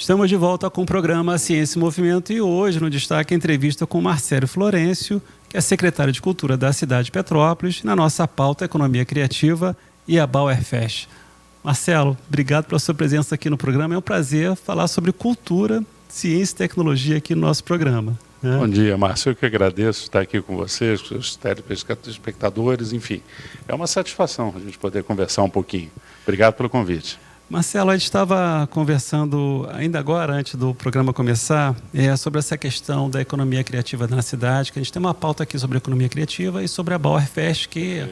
Estamos de volta com o programa Ciência e Movimento e hoje no destaque a entrevista com Marcelo Florencio, que é secretário de Cultura da cidade de Petrópolis, na nossa pauta Economia Criativa e a Bauerfest. Marcelo, obrigado pela sua presença aqui no programa. É um prazer falar sobre cultura, ciência e tecnologia aqui no nosso programa. Né? Bom dia, Márcio. Eu que agradeço estar aqui com vocês, com os telespectadores, enfim. É uma satisfação a gente poder conversar um pouquinho. Obrigado pelo convite. Marcelo, a gente estava conversando ainda agora, antes do programa começar, sobre essa questão da economia criativa na cidade, que a gente tem uma pauta aqui sobre a economia criativa e sobre a Bauerfest, que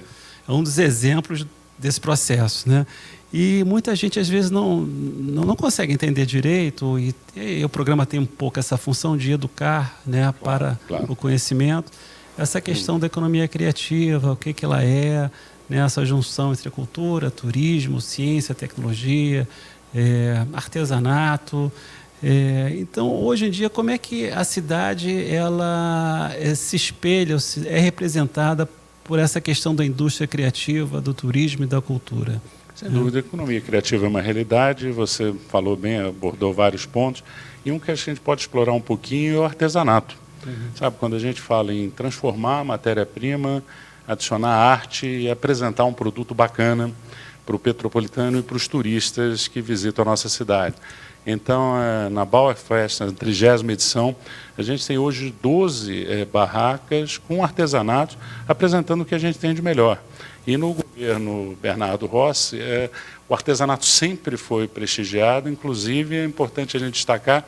é um dos exemplos desse processo, né? E muita gente, às vezes, não consegue entender direito, e o programa tem um pouco essa função de educar, né, para o conhecimento. Essa questão da economia criativa, o que ela é, né, essa junção entre cultura, turismo, ciência, tecnologia, artesanato. Então, hoje em dia, como é que a cidade ela se espelha, é representada por essa questão da indústria criativa, do turismo e da cultura? Sem dúvida, a economia criativa é uma realidade, você falou bem, abordou vários pontos, e um que a gente pode explorar um pouquinho é o artesanato. Sabe, quando a gente fala em transformar a matéria-prima, adicionar arte e apresentar um produto bacana para o petropolitano e para os turistas que visitam a nossa cidade. Então, na Bauerfest, na 30ª edição, a gente tem hoje 12 barracas com artesanatos apresentando o que a gente tem de melhor. E no governo Bernardo Rossi, o artesanato sempre foi prestigiado, inclusive é importante a gente destacar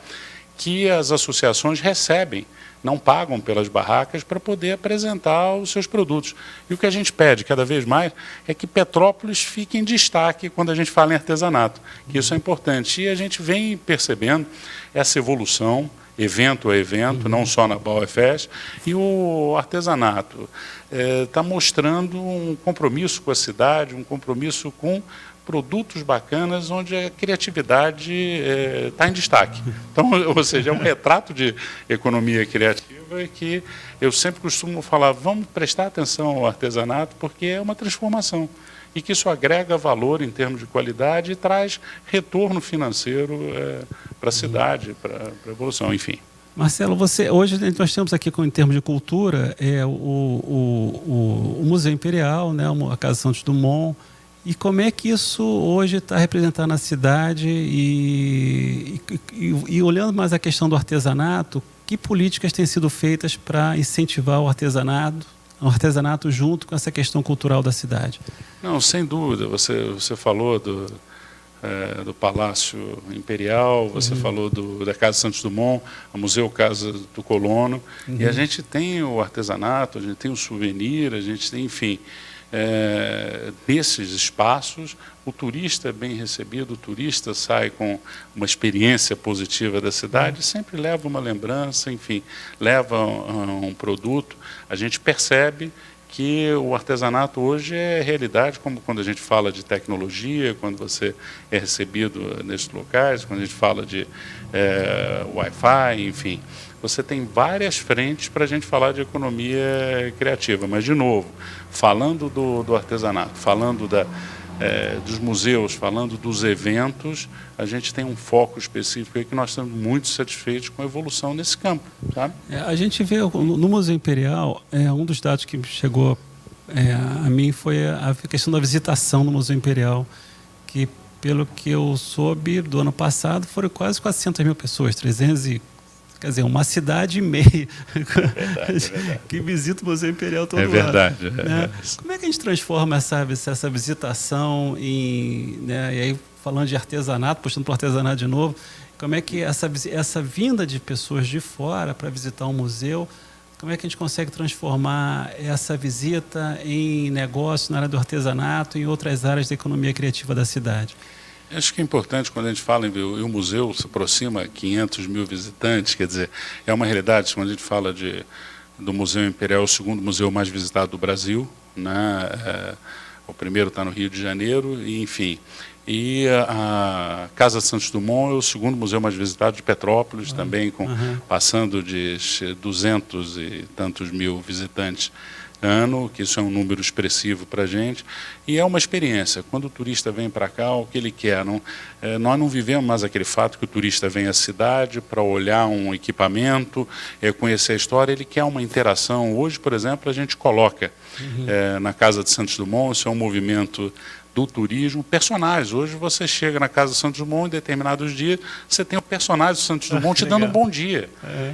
que as associações recebem, não pagam pelas barracas para poder apresentar os seus produtos. E o que a gente pede cada vez mais é que Petrópolis fique em destaque quando a gente fala em artesanato, que isso é importante. E a gente vem percebendo essa evolução, evento a evento, não só na Bauerfest, e o artesanato está mostrando um compromisso com a cidade, um compromisso com produtos bacanas onde a criatividade está em destaque. Então, ou seja, é um retrato de economia criativa que eu sempre costumo falar, vamos prestar atenção ao artesanato porque é uma transformação e que isso agrega valor em termos de qualidade e traz retorno financeiro para a cidade, para a evolução, enfim. Marcelo, hoje nós temos aqui, em termos de cultura, o Museu Imperial, né, a Casa Santos Dumont. E como é que isso hoje está representado na cidade e olhando mais a questão do artesanato, que políticas têm sido feitas para incentivar o artesanato junto com essa questão cultural da cidade? Não, sem dúvida. Você falou do Palácio Imperial, você falou da Casa Santos Dumont, o Museu Casa do Colono, e a gente tem o artesanato, a gente tem o souvenir, a gente tem, enfim... desses espaços, o turista é bem recebido, o turista sai com uma experiência positiva da cidade, sempre leva uma lembrança, enfim, leva um produto. A gente percebe que o artesanato hoje é realidade, como quando a gente fala de tecnologia, quando você é recebido nesses locais, quando a gente fala de Wi-Fi, enfim. Você tem várias frentes para a gente falar de economia criativa, mas, de novo, falando do artesanato, falando dos museus, falando dos eventos, a gente tem um foco específico aí que nós estamos muito satisfeitos com a evolução nesse campo. Sabe? A gente vê no Museu Imperial, um dos dados que chegou a mim foi a questão da visitação no Museu Imperial, que, pelo que eu soube, do ano passado foram quase 400 mil pessoas, 300 Quer dizer, uma cidade e meia que visita o Museu Imperial todo ano. É verdade. Né? Como é que a gente transforma essa visitação né? E aí, falando de artesanato, puxando para o artesanato de novo, como é que essa vinda de pessoas de fora para visitar um museu, como é que a gente consegue transformar essa visita em negócio na área do artesanato e em outras áreas da economia criativa da cidade? Acho que é importante quando a gente fala em o museu se aproxima a 500 mil visitantes, quer dizer, é uma realidade. Quando a gente fala do Museu Imperial, o segundo museu mais visitado do Brasil, né? O primeiro está no Rio de Janeiro, e, enfim. E a Casa Santos Dumont é o segundo museu mais visitado de Petrópolis, também passando de 200 e tantos mil visitantes ano, que isso é um número expressivo para a gente, e é uma experiência. Quando o turista vem para cá, o que ele quer? Nós não vivemos mais aquele fato que o turista vem à cidade para olhar um equipamento, conhecer a história, ele quer uma interação. Hoje, por exemplo, a gente coloca na Casa de Santos Dumont, isso é um movimento do turismo, personagens. Hoje você chega na Casa de Santos Dumont, em determinados dias, você tem o personagem do Santos Dumont te dando um bom dia.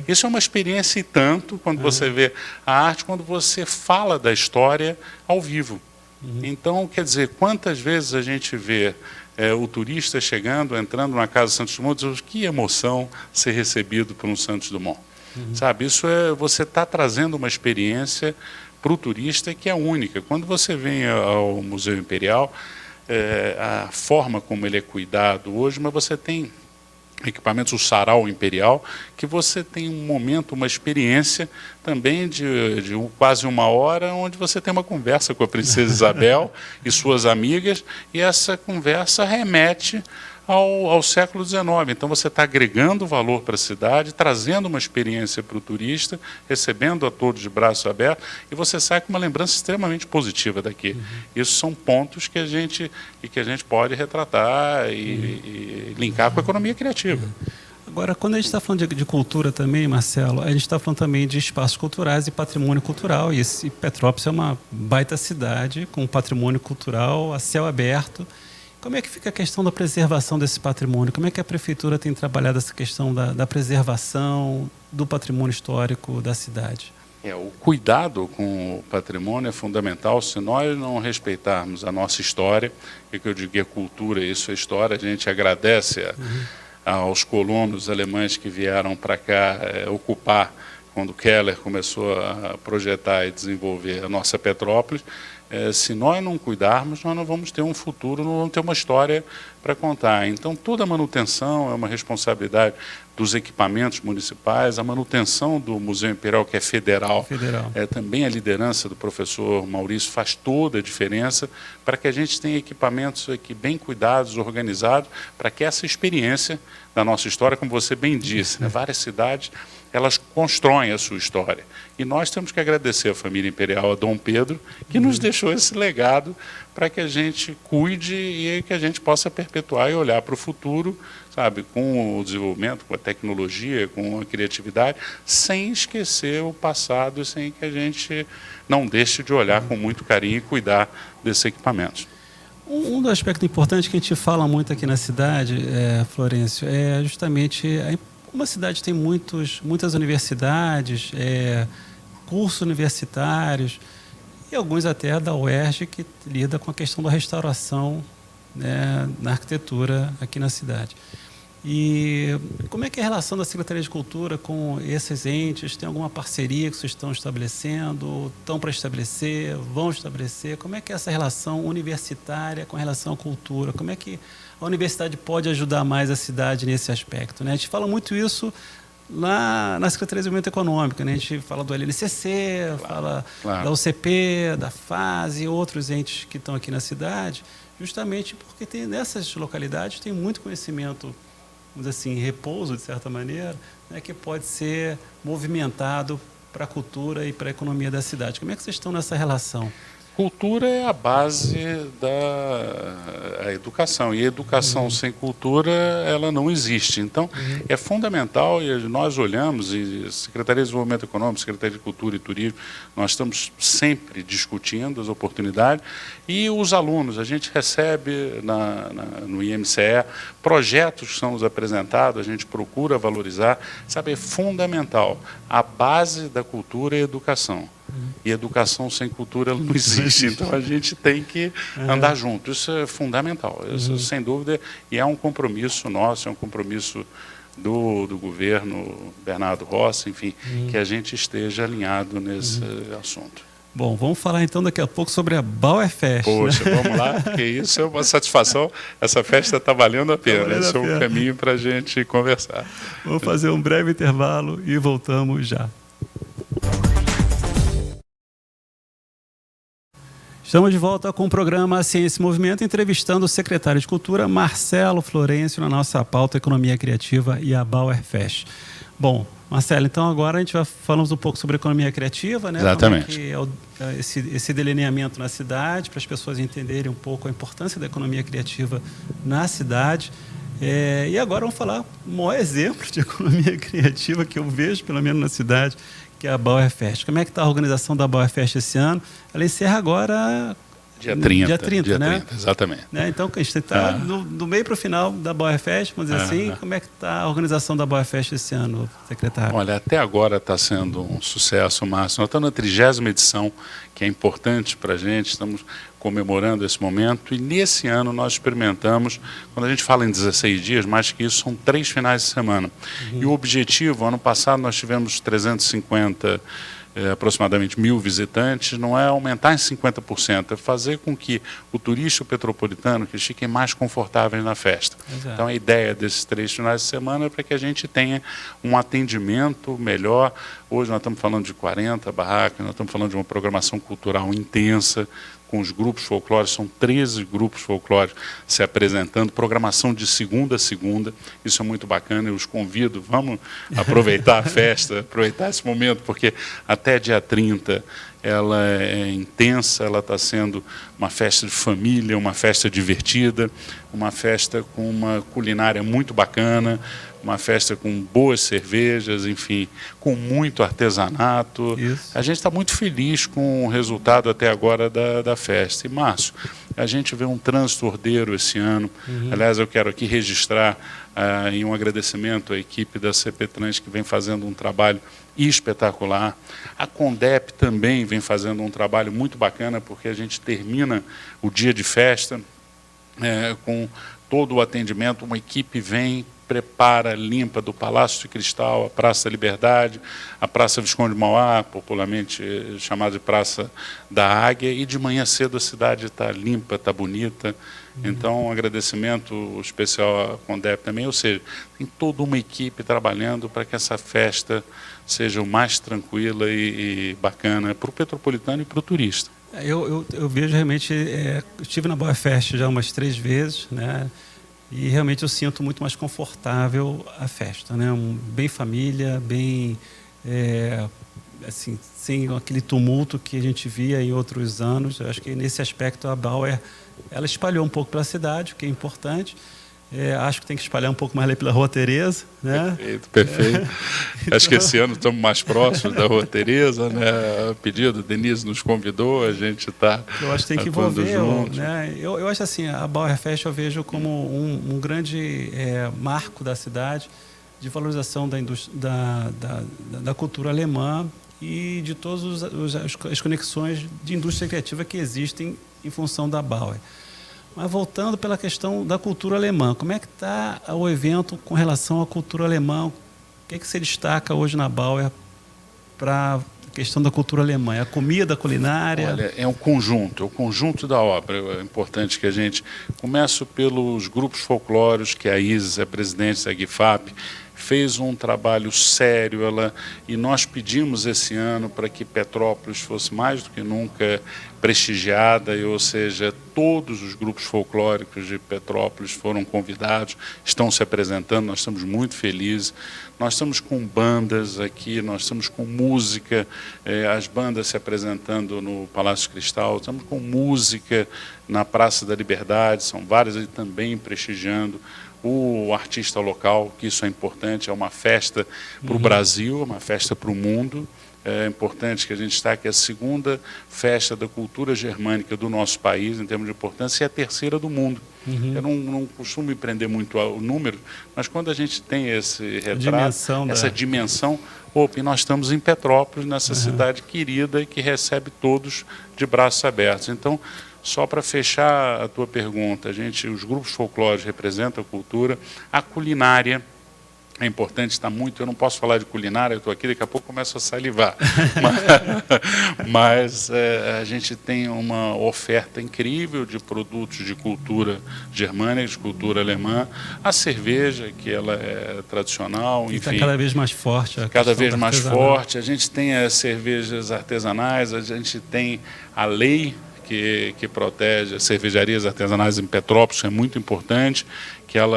Isso é uma experiência e tanto, quando você vê a arte, quando você fala da história ao vivo. Então, quer dizer, quantas vezes a gente vê o turista chegando, entrando na Casa de Santos Dumont, diz, que emoção ser recebido por um Santos Dumont. Sabe, isso você está trazendo uma experiência para o turista que é única. Quando você vem ao Museu Imperial, a forma como ele é cuidado hoje, mas você tem equipamentos, o Sarau Imperial, que você tem um momento, uma experiência também de quase uma hora, onde você tem uma conversa com a Princesa Isabel e suas amigas, e essa conversa remete ao século XIX. Então você está agregando valor para a cidade, trazendo uma experiência para o turista, recebendo a todos de braços abertos, e você sai com uma lembrança extremamente positiva daqui. Isso são pontos que a gente pode retratar e linkar com a economia criativa. Agora, quando a gente está falando de cultura também, Marcelo, a gente está falando também de espaços culturais e patrimônio cultural, e Petrópolis é uma baita cidade com patrimônio cultural a céu aberto. Como é que fica a questão da preservação desse patrimônio? Como é que a Prefeitura tem trabalhado essa questão da preservação do patrimônio histórico da cidade? O cuidado com o patrimônio é fundamental. Se nós não respeitarmos a nossa história, e que eu digo que a cultura, isso é história, a gente agradece aos colonos alemães que vieram para cá ocupar, quando Keller começou a projetar e desenvolver a nossa Petrópolis. Se nós não cuidarmos, nós não vamos ter um futuro, não vamos ter uma história para contar. Então, toda a manutenção é uma responsabilidade dos equipamentos municipais, a manutenção do Museu Imperial, que é federal. Também a liderança do professor Maurício faz toda a diferença para que a gente tenha equipamentos aqui bem cuidados, organizados, para que essa experiência da nossa história, como você bem disse, várias cidades, elas constroem a sua história. E nós temos que agradecer à família imperial, a Dom Pedro, que nos deixou esse legado para que a gente cuide e que a gente possa perpetuar e olhar para o futuro, sabe, com o desenvolvimento, com a tecnologia, com a criatividade, sem esquecer o passado e sem que a gente não deixe de olhar com muito carinho e cuidar desses equipamentos. Um dos aspectos importantes que a gente fala muito aqui na cidade, Florencio, é justamente como a cidade tem muitas universidades, cursos universitários, e alguns até da UERJ, que lida com a questão da restauração, né, na arquitetura aqui na cidade. E como é que é a relação da Secretaria de Cultura com esses entes? Tem alguma parceria que vocês estão estabelecendo, estão para estabelecer, vão estabelecer? Como é que é essa relação universitária com relação à cultura? Como é que a universidade pode ajudar mais a cidade nesse aspecto, né? A gente fala muito isso lá na Secretaria de Desenvolvimento Econômico, né? A gente fala do LNCC, fala da UCP, da FASE e outros entes que estão aqui na cidade, justamente porque nessas localidades tem muito conhecimento, vamos dizer assim, repouso, de certa maneira, né, que pode ser movimentado para a cultura e para a economia da cidade. Como é que vocês estão nessa relação? Cultura é a base da educação, e a educação sem cultura, ela não existe. Então, é fundamental, e nós olhamos, e a Secretaria de Desenvolvimento Econômico, Secretaria de Cultura e Turismo, nós estamos sempre discutindo as oportunidades, e os alunos, a gente recebe no IMCE projetos que são nos apresentados, a gente procura valorizar, sabe, é fundamental. A base da cultura é a educação. E educação sem cultura não existe, então a gente tem que andar junto. Isso é fundamental, isso, sem dúvida, e é um compromisso nosso, é um compromisso do governo Bernardo Rossi, enfim, que a gente esteja alinhado nesse assunto. Bom, vamos falar então daqui a pouco sobre a Bauerfest. Poxa, né? Vamos lá, porque isso é uma satisfação, essa festa está valendo a pena, esse é um caminho para a gente conversar. Vamos fazer um breve intervalo e voltamos já. Estamos de volta com o programa Ciência e Movimento, entrevistando o secretário de Cultura, Marcelo Florencio, na nossa pauta Economia Criativa e a Bauerfest. Bom, Marcelo, então agora a gente vai falamos um pouco sobre economia criativa, né? Exatamente. Como é que esse delineamento na cidade, para as pessoas entenderem um pouco a importância da economia criativa na cidade. E agora vamos falar o maior exemplo de economia criativa que eu vejo, pelo menos na cidade, que é a Bauerfest. Como é que está a organização da Bauerfest esse ano? Ela encerra agora... Dia 30, né? 30, exatamente. Né? Então, a gente está do meio para o final da Bauerfest, vamos dizer assim. Como é que está a organização da Bauerfest esse ano, secretário? Olha, até agora está sendo um sucesso, Márcio. Nós estamos na 30ª edição, que é importante para a gente, estamos comemorando esse momento. E nesse ano nós experimentamos, quando a gente fala em 16 dias, mais que isso, são 3 finais de semana. E o objetivo, ano passado nós tivemos 350 aproximadamente 1.000 visitantes, não é aumentar em 50%, é fazer com que o turista petropolitano que fiquem mais confortáveis na festa. Exato. Então a ideia desses 3 finais de semana é para que a gente tenha um atendimento melhor. Hoje nós estamos falando de 40 barracas, nós estamos falando de uma programação cultural intensa, com os grupos folclóricos, são 13 grupos folclóricos se apresentando, programação de segunda a segunda, isso é muito bacana, eu os convido, vamos aproveitar a festa, aproveitar esse momento, porque até dia 30 ela é intensa, ela está sendo uma festa de família, uma festa divertida, uma festa com uma culinária muito bacana, uma festa com boas cervejas, enfim, com muito artesanato. Isso. A gente está muito feliz com o resultado até agora da festa. E, Márcio, a gente vê um trânsito ordeiro esse ano. Aliás, eu quero aqui registrar em um agradecimento à equipe da CP Trans, que vem fazendo um trabalho espetacular. A Condep também vem fazendo um trabalho muito bacana, porque a gente termina o dia de festa com todo o atendimento, uma equipe vem, prepara, limpa do Palácio de Cristal, a Praça da Liberdade, a Praça Visconde de Mauá, popularmente chamada de Praça da Águia, e de manhã cedo a cidade está limpa, está bonita. Então, um agradecimento especial à Condep também, ou seja, tem toda uma equipe trabalhando para que essa festa seja o mais tranquila e bacana para o petropolitano e para o turista. Eu vejo realmente, eu estive na Bauerfest já umas 3 vezes, né? E realmente eu sinto muito mais confortável a festa, né? Bem família, bem assim, sem aquele tumulto que a gente via em outros anos. Eu acho que nesse aspecto a Bauer, ela espalhou um pouco pela cidade, o que é importante. Acho que tem que espalhar um pouco mais ali pela Rua Tereza, né? Perfeito, perfeito. Então... Acho que esse ano estamos mais próximos da Rua Tereza, né? A pedido, Denise nos convidou, a gente está. Eu acho que tem que envolver, né? Eu acho assim, a Bauerfest eu vejo como um grande marco da cidade de valorização da cultura alemã e de todas as conexões de indústria criativa que existem em função da Bauer. Mas voltando pela questão da cultura alemã, como é que está o evento com relação à cultura alemã? O que é que se destaca hoje na Bauer para a questão da cultura alemã? É a comida, a culinária? Olha, é o conjunto da obra. É importante que a gente comece pelos grupos folclóricos, que a Isis é presidente da GIFAP, fez um trabalho sério, e nós pedimos esse ano para que Petrópolis fosse mais do que nunca prestigiada, ou seja, todos os grupos folclóricos de Petrópolis foram convidados, estão se apresentando, nós estamos muito felizes. Nós estamos com bandas aqui, nós estamos com música, as bandas se apresentando no Palácio Cristal, estamos com música na Praça da Liberdade, são várias aí também prestigiando o artista local, que isso é importante, é uma festa para o Brasil, é uma festa para o mundo. É importante que a gente destaque a segunda festa da cultura germânica do nosso país, em termos de importância, e a terceira do mundo. Eu não costumo me prender muito ao número, mas quando a gente tem esse retrato, essa dimensão, e nós estamos em Petrópolis, nessa cidade querida e que recebe todos de braços abertos. Então, só para fechar a tua pergunta, os grupos folclóricos representam a cultura, a culinária. É importante, está muito, eu não posso falar de culinária, eu estou aqui, daqui a pouco começo a salivar. Mas a gente tem uma oferta incrível de produtos de cultura germânica, de cultura alemã. A cerveja, que ela é tradicional, enfim. Está cada vez mais forte. Cada vez mais forte. A gente tem as cervejas artesanais, a gente tem a lei, que protege as cervejarias artesanais em Petrópolis, é muito importante, que ela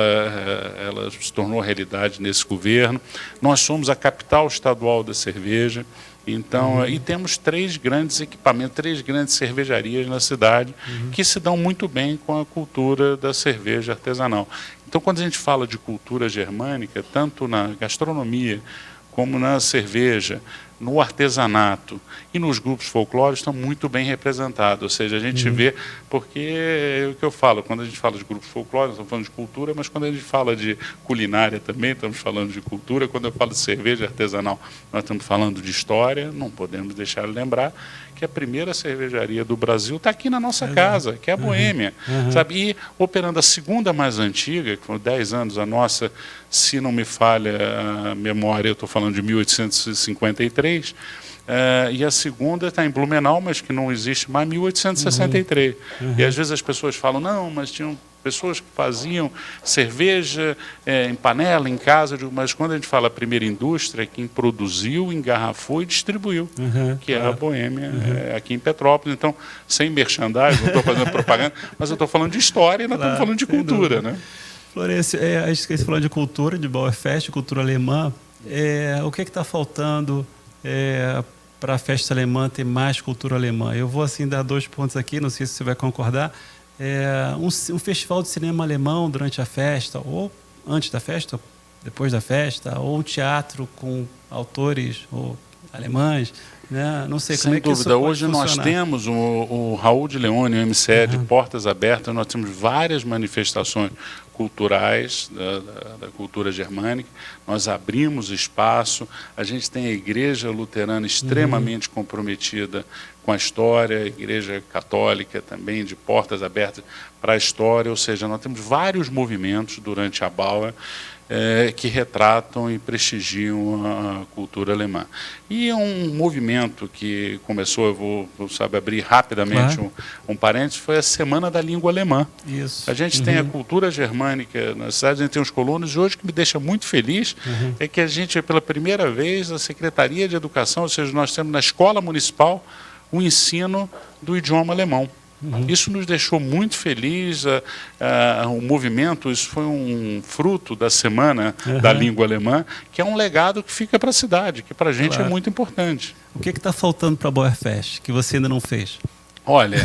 se tornou realidade nesse governo. Nós somos a capital estadual da cerveja. Então, e temos 3 grandes equipamentos, 3 grandes cervejarias na cidade que se dão muito bem com a cultura da cerveja artesanal. Então, quando a gente fala de cultura germânica, tanto na gastronomia como na cerveja, no artesanato e nos grupos folclóricos estão muito bem representados. Ou seja, a gente vê, porque é o que eu falo, quando a gente fala de grupos folclóricos, estamos falando de cultura, mas quando a gente fala de culinária também, estamos falando de cultura. Quando eu falo de cerveja artesanal, nós estamos falando de história. Não podemos deixar de lembrar que a primeira cervejaria do Brasil está aqui na nossa casa, que é a Boêmia. Sabe? E operando a segunda mais antiga, que foi 10 anos, a nossa, se não me falha a memória, eu estou falando de 1853, e a segunda está em Blumenau, mas que não existe mais, 1863. E às vezes as pessoas falam, não, mas tinham pessoas que faziam cerveja em panela, em casa, mas quando a gente fala a primeira indústria, quem produziu, engarrafou e distribuiu, que é a Boêmia, aqui em Petrópolis. Então, sem merchandising, não estou fazendo propaganda, mas eu estou falando de história e nós estamos falando de cultura, né? Florencio, a gente esquece falando de cultura, de Bauerfest, cultura alemã. O que está faltando para a festa alemã ter mais cultura alemã? Eu vou assim dar 2 pontos aqui, não sei se você vai concordar. Um festival de cinema alemão durante a festa, ou antes da festa, depois da festa, ou um teatro com autores ou alemães, né? Não sei como é que isso pode funcionar. Hoje nós temos o Raul de Leone, o MCE de Portas Abertas, nós temos várias manifestações culturais da cultura germânica, nós abrimos espaço, a gente tem a Igreja Luterana extremamente comprometida com a história, a Igreja Católica também de portas abertas para a história, ou seja, nós temos vários movimentos durante a Bauer que retratam e prestigiam a cultura alemã. E é um movimento que começou, eu vou abrir rapidamente um parênteses, foi a Semana da Língua Alemã. Isso. A gente tem a cultura germânica na cidade, a gente tem os colonos, e hoje o que me deixa muito feliz é que a gente, pela primeira vez, a Secretaria de Educação, ou seja, nós temos na Escola Municipal o ensino do idioma alemão. Isso nos deixou muito felizes, o movimento, isso foi um fruto da Semana da Língua Alemã, que é um legado que fica para a cidade, que para a gente é muito importante. O que está faltando para a Bauerfest, que você ainda não fez? Olha,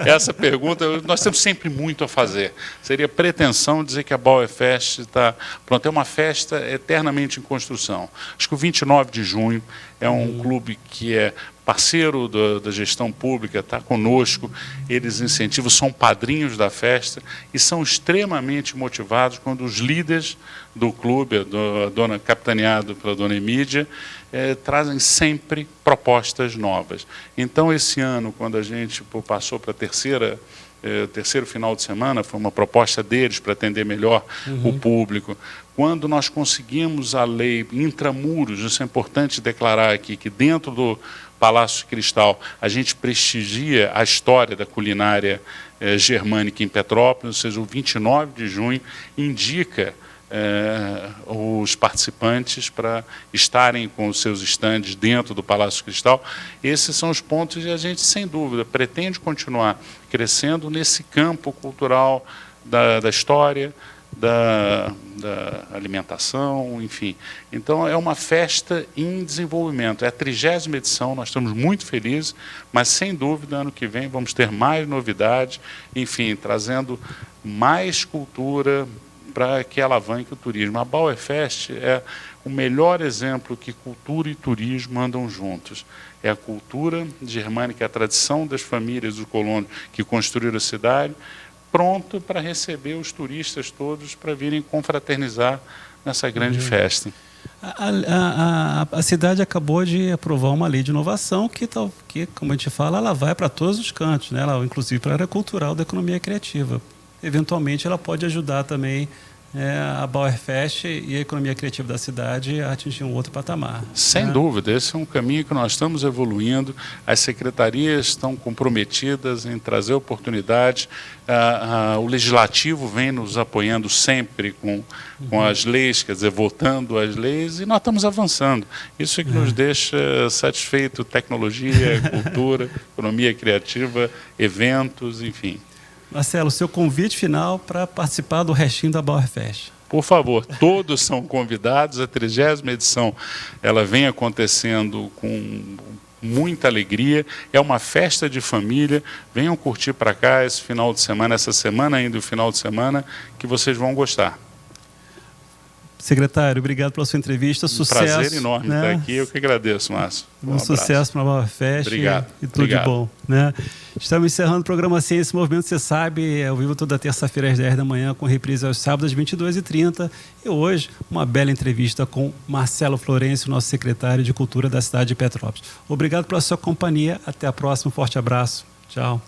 essa pergunta, nós temos sempre muito a fazer. Seria pretensão dizer que a Bauerfest está pronto, é uma festa eternamente em construção. Acho que o 29 de junho é um clube que é parceiro da gestão pública, está conosco, eles incentivam, são padrinhos da festa e são extremamente motivados quando os líderes do clube, capitaneado pela dona Emídia, trazem sempre propostas novas. Então, esse ano, quando a gente passou para a terceiro final de semana, foi uma proposta deles para atender melhor o público. Quando nós conseguimos a lei intramuros, isso é importante declarar aqui, que dentro do Palácio Cristal a gente prestigia a história da culinária germânica em Petrópolis, ou seja, o 29 de junho indica os participantes para estarem com os seus estandes dentro do Palácio Cristal. Esses são os pontos e a gente, sem dúvida, pretende continuar crescendo nesse campo cultural da história, da alimentação, enfim. Então, é uma festa em desenvolvimento. É a 30ª edição, nós estamos muito felizes, mas, sem dúvida, ano que vem vamos ter mais novidades, enfim, trazendo mais cultura para que alavanque o turismo. A Bauerfest é o melhor exemplo que cultura e turismo andam juntos. É a cultura germânica, a tradição das famílias dos colonos que construíram a cidade, pronto para receber os turistas todos para virem confraternizar nessa grande festa. A cidade acabou de aprovar uma lei de inovação que, como a gente fala, ela vai para todos os cantos, né? Ela, inclusive para a área cultural da economia criativa. Eventualmente, ela pode ajudar também a Bauerfest e a economia criativa da cidade atingir um outro patamar. Sem dúvida, esse é um caminho que nós estamos evoluindo. As secretarias estão comprometidas em trazer oportunidades. O Legislativo vem nos apoiando sempre com as leis, quer dizer, votando as leis, e nós estamos avançando. Isso é que nos deixa satisfeito. Tecnologia, cultura, economia criativa, eventos, enfim. Marcelo, seu convite final para participar do restinho da Bauerfest. Por favor, todos são convidados. A 30ª edição ela vem acontecendo com muita alegria. É uma festa de família. Venham curtir para cá esse final de semana, essa semana ainda, o final de semana, que vocês vão gostar. Secretário, obrigado pela sua entrevista. Sucesso. Prazer enorme estar aqui. Eu que agradeço, Márcio. Um sucesso para a Bauerfest. Obrigado. E tudo de bom. Estamos encerrando o programa Ciência e Movimento, você sabe, ao vivo toda terça-feira às 10 da manhã, com reprise aos sábados às 22h30. E hoje, uma bela entrevista com Marcelo Florencio, nosso secretário de Cultura da cidade de Petrópolis. Obrigado pela sua companhia. Até a próxima. Um forte abraço. Tchau.